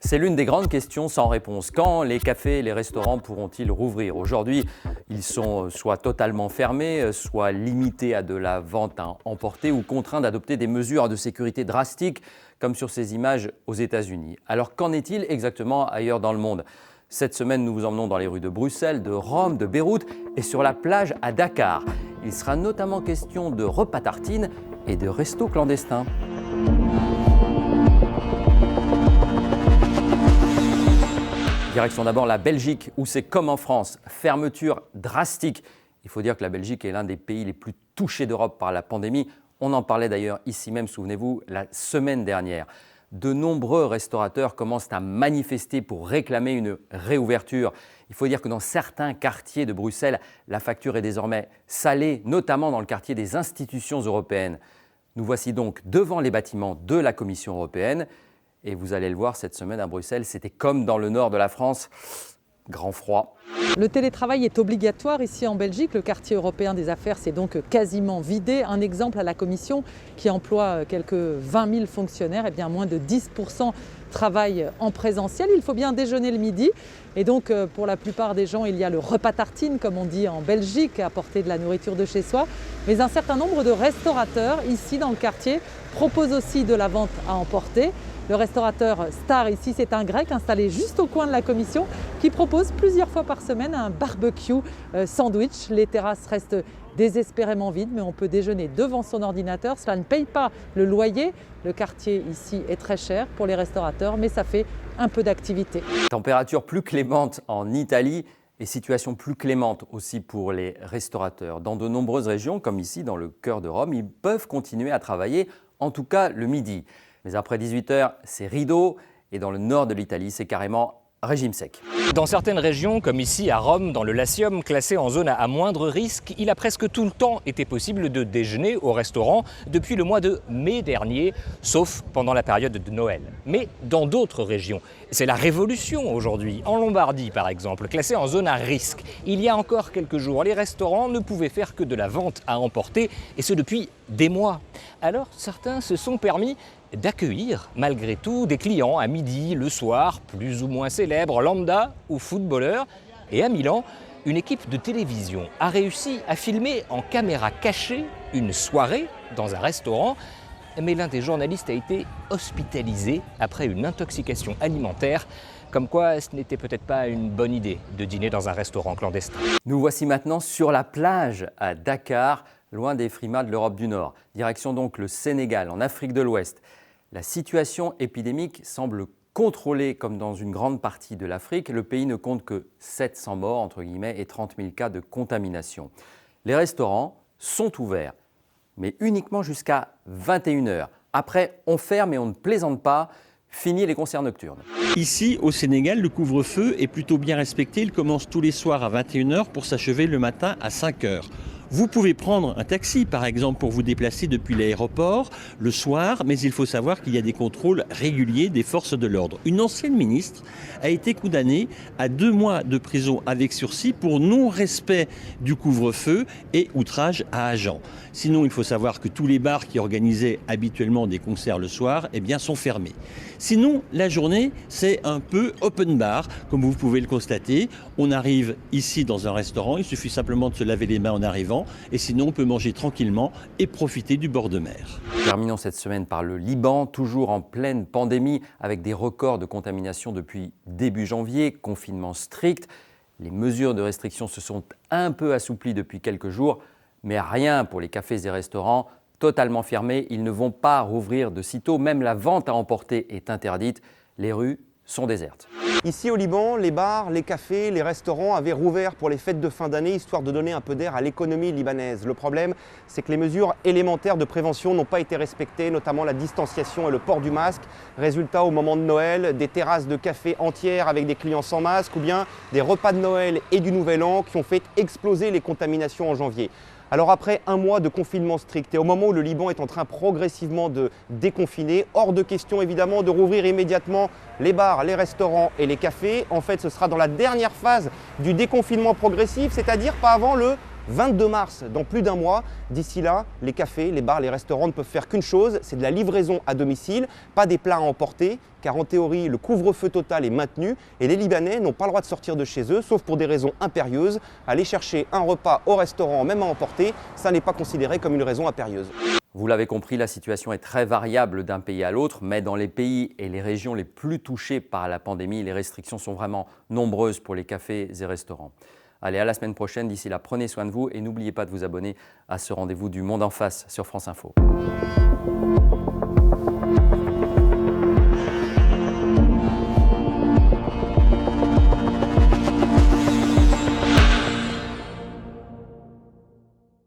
C'est l'une des grandes questions sans réponse. Quand les cafés et les restaurants pourront-ils rouvrir? Aujourd'hui, ils sont soit totalement fermés, soit limités à de la vente à emporter ou contraints d'adopter des mesures de sécurité drastiques, comme sur ces images aux États-Unis. Alors qu'en est-il exactement ailleurs dans le monde? Cette semaine, nous vous emmenons dans les rues de Bruxelles, de Rome, de Beyrouth et sur la plage à Dakar. Il sera notamment question de repas tartines et de restos clandestins. Direction d'abord la Belgique, où c'est comme en France, fermeture drastique. Il faut dire que la Belgique est l'un des pays les plus touchés d'Europe par la pandémie. On en parlait d'ailleurs ici même, souvenez-vous, la semaine dernière. De nombreux restaurateurs commencent à manifester pour réclamer une réouverture. Il faut dire que dans certains quartiers de Bruxelles, la facture est désormais salée, notamment dans le quartier des institutions européennes. Nous voici donc devant les bâtiments de la Commission européenne. Et vous allez le voir, cette semaine à Bruxelles, c'était comme dans le nord de la France, grand froid. Le télétravail est obligatoire ici en Belgique. Le quartier européen des affaires s'est donc quasiment vidé. Un exemple à la Commission qui emploie quelques 20 000 fonctionnaires, et bien moins de 10% travaillent en présentiel. Il faut bien déjeuner le midi. Et donc pour la plupart des gens, il y a le repas tartine, comme on dit en Belgique, apporter de la nourriture de chez soi. Mais un certain nombre de restaurateurs ici dans le quartier proposent aussi de la vente à emporter. Le restaurateur Star ici, c'est un grec installé juste au coin de la Commission qui propose plusieurs fois par semaine un barbecue sandwich. Les terrasses restent désespérément vides, mais on peut déjeuner devant son ordinateur. Cela ne paye pas le loyer. Le quartier ici est très cher pour les restaurateurs, mais ça fait un peu d'activité. Température plus clémente en Italie et situation plus clémente aussi pour les restaurateurs. Dans de nombreuses régions, comme ici dans le cœur de Rome, ils peuvent continuer à travailler, en tout cas le midi. Mais après 18h, c'est rideau et dans le nord de l'Italie, c'est carrément régime sec. Dans certaines régions, comme ici à Rome, dans le Latium, classé en zone à moindre risque, il a presque tout le temps été possible de déjeuner au restaurant depuis le mois de mai dernier, sauf pendant la période de Noël. Mais dans d'autres régions, c'est la révolution aujourd'hui. En Lombardie par exemple, classé en zone à risque, il y a encore quelques jours, les restaurants ne pouvaient faire que de la vente à emporter, et ce depuis des mois. Alors certains se sont permis d'accueillir malgré tout des clients à midi, le soir, plus ou moins célèbres, lambda ou footballeurs. Et à Milan, une équipe de télévision a réussi à filmer en caméra cachée une soirée dans un restaurant. Mais l'un des journalistes a été hospitalisé après une intoxication alimentaire. Comme quoi, ce n'était peut-être pas une bonne idée de dîner dans un restaurant clandestin. Nous voici maintenant sur la plage à Dakar, loin des frimas de l'Europe du Nord. Direction donc le Sénégal, en Afrique de l'Ouest. La situation épidémique semble contrôlée comme dans une grande partie de l'Afrique. Le pays ne compte que 700 morts, entre guillemets, et 30 000 cas de contamination. Les restaurants sont ouverts, mais uniquement jusqu'à 21h. Après, on ferme et on ne plaisante pas. Fini les concerts nocturnes. Ici, au Sénégal, le couvre-feu est plutôt bien respecté. Il commence tous les soirs à 21h pour s'achever le matin à 5h. Vous pouvez prendre un taxi, par exemple, pour vous déplacer depuis l'aéroport le soir, mais il faut savoir qu'il y a des contrôles réguliers des forces de l'ordre. Une ancienne ministre a été condamnée à 2 mois de prison avec sursis pour non-respect du couvre-feu et outrage à agent. Sinon, il faut savoir que tous les bars qui organisaient habituellement des concerts le soir, sont fermés. Sinon, la journée, c'est un peu open bar, comme vous pouvez le constater. On arrive ici dans un restaurant, il suffit simplement de se laver les mains en arrivant, et sinon on peut manger tranquillement et profiter du bord de mer. Terminons cette semaine par le Liban, toujours en pleine pandémie, avec des records de contamination depuis début janvier, confinement strict. Les mesures de restriction se sont un peu assouplies depuis quelques jours, mais rien pour les cafés et restaurants. Totalement fermés, ils ne vont pas rouvrir de sitôt. Même la vente à emporter est interdite. Les rues sont désertes. Ici au Liban, les bars, les cafés, les restaurants avaient rouvert pour les fêtes de fin d'année, histoire de donner un peu d'air à l'économie libanaise. Le problème, c'est que les mesures élémentaires de prévention n'ont pas été respectées, notamment la distanciation et le port du masque. Résultat, au moment de Noël, des terrasses de café entières avec des clients sans masque, ou bien des repas de Noël et du Nouvel An qui ont fait exploser les contaminations en janvier. Alors après un mois de confinement strict et au moment où le Liban est en train progressivement de déconfiner, hors de question évidemment de rouvrir immédiatement les bars, les restaurants et les cafés. En fait, ce sera dans la dernière phase du déconfinement progressif, c'est-à-dire pas avant le 22 mars, dans plus d'un mois. D'ici là, les cafés, les bars, les restaurants ne peuvent faire qu'une chose, c'est de la livraison à domicile, pas des plats à emporter, car en théorie, le couvre-feu total est maintenu et les Libanais n'ont pas le droit de sortir de chez eux, sauf pour des raisons impérieuses. Aller chercher un repas au restaurant, même à emporter, ça n'est pas considéré comme une raison impérieuse. Vous l'avez compris, la situation est très variable d'un pays à l'autre, mais dans les pays et les régions les plus touchées par la pandémie, les restrictions sont vraiment nombreuses pour les cafés et restaurants. Allez, à la semaine prochaine. D'ici là, prenez soin de vous et n'oubliez pas de vous abonner à ce rendez-vous du Monde en face sur France Info.